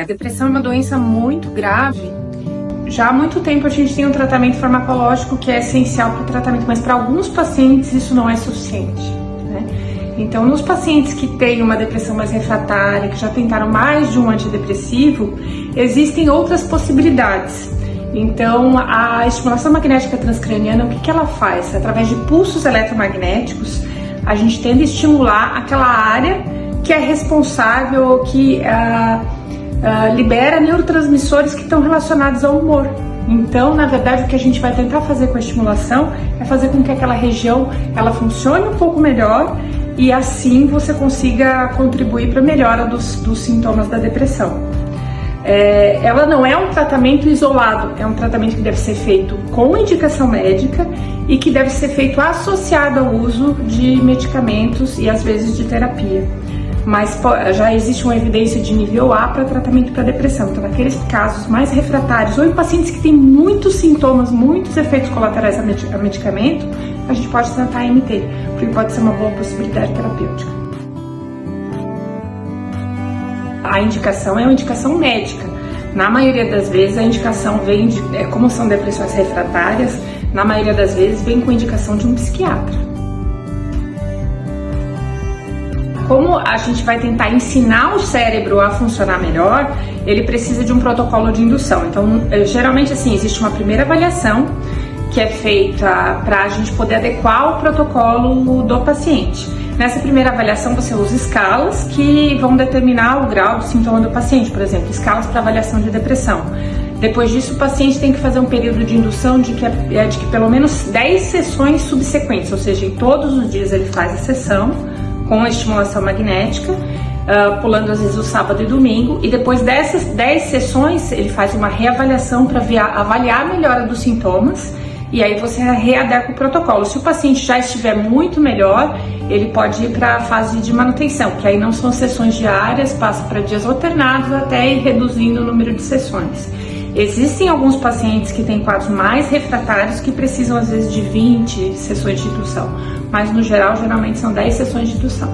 a depressão é uma doença muito grave. Já há muito tempo a gente tem um tratamento farmacológico que é essencial para o tratamento, mas para alguns pacientes isso não é suficiente, né? Então, nos pacientes que têm uma depressão mais refratária, que já tentaram mais de um antidepressivo, existem outras possibilidades. Então, a estimulação magnética transcraniana, o que ela faz? Através de pulsos eletromagnéticos, a gente tenta estimular aquela área que é responsável, que libera neurotransmissores que estão relacionados ao humor. Então, na verdade, o que a gente vai tentar fazer com a estimulação é fazer com que aquela região ela funcione um pouco melhor e assim você consiga contribuir para a melhora dos sintomas da depressão. Ela não é um tratamento isolado, é um tratamento que deve ser feito com indicação médica e que deve ser feito associado ao uso de medicamentos e às vezes de terapia. Mas já existe uma evidência de nível A para tratamento para depressão. Então, naqueles casos mais refratários ou em pacientes que têm muitos sintomas, muitos efeitos colaterais a medicamento, a gente pode tentar MT, porque pode ser uma boa possibilidade terapêutica. A indicação é uma indicação médica. Na maioria das vezes, a indicação vem de, como são depressões refratárias, na maioria das vezes vem com indicação de um psiquiatra. Como a gente vai tentar ensinar o cérebro a funcionar melhor, ele precisa de um protocolo de indução. Então, geralmente assim, existe uma primeira avaliação que é feita para a gente poder adequar o protocolo do paciente. Nessa primeira avaliação, você usa escalas que vão determinar o grau do sintoma do paciente, por exemplo, escalas para avaliação de depressão. Depois disso, o paciente tem que fazer um período de indução de que pelo menos 10 sessões subsequentes, ou seja, em todos os dias ele faz a sessão com a estimulação magnética, pulando às vezes o sábado e domingo, e depois dessas 10 sessões ele faz uma reavaliação para avaliar a melhora dos sintomas, e aí você readequa o protocolo. Se o paciente já estiver muito melhor, ele pode ir para a fase de manutenção, que aí não são sessões diárias, passa para dias alternados até ir reduzindo o número de sessões. Existem alguns pacientes que têm quadros mais refratários que precisam às vezes de 20 sessões de indução, mas no geral, geralmente são 10 sessões de indução.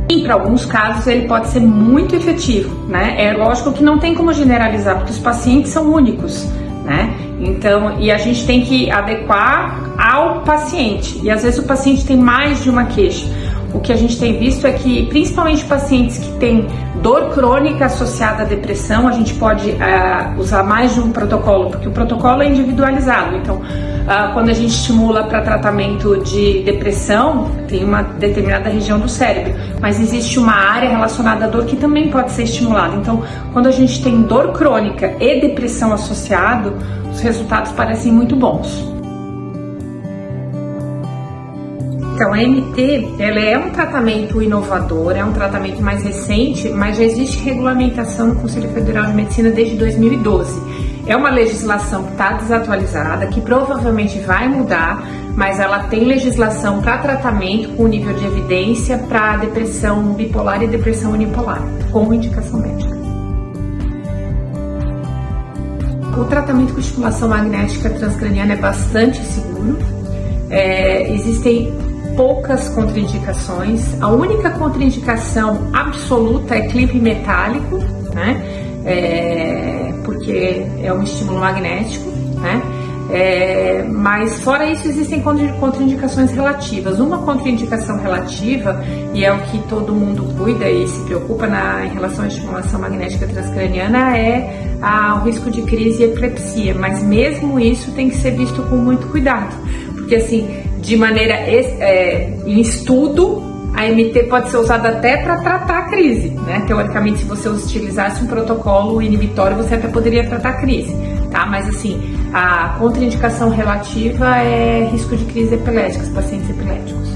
E para alguns casos ele pode ser muito efetivo, né? É lógico que não tem como generalizar, porque os pacientes são únicos, né? Então, e a gente tem que adequar ao paciente, e às vezes o paciente tem mais de uma queixa. O que a gente tem visto é que, principalmente pacientes que têm dor crônica associada à depressão, a gente pode usar mais de um protocolo, porque o protocolo é individualizado. Então, quando a gente estimula para tratamento de depressão, tem uma determinada região do cérebro, mas existe uma área relacionada à dor que também pode ser estimulada. Então, quando a gente tem dor crônica e depressão associado, os resultados parecem muito bons. Então, a MT, ela é um tratamento inovador, é um tratamento mais recente, mas já existe regulamentação no Conselho Federal de Medicina desde 2012. É uma legislação que está desatualizada, que provavelmente vai mudar, mas ela tem legislação para tratamento com nível de evidência para depressão bipolar e depressão unipolar, com indicação médica. O tratamento com estimulação magnética transcraniana é bastante seguro. Existem poucas contraindicações. A única contraindicação absoluta é clipe metálico, né? Porque é um estímulo magnético, né? Mas fora isso existem contraindicações relativas. Uma contraindicação relativa, e é o que todo mundo cuida e se preocupa em relação à estimulação magnética transcraniana, é o risco de crise e epilepsia, mas mesmo isso tem que ser visto com muito cuidado, porque assim, de maneira em estudo, a MT pode ser usada até para tratar a crise, né? Teoricamente, se você utilizasse um protocolo inibitório, você até poderia tratar a crise, tá? Mas assim, a contraindicação relativa é risco de crise epilética, pacientes epiléticos.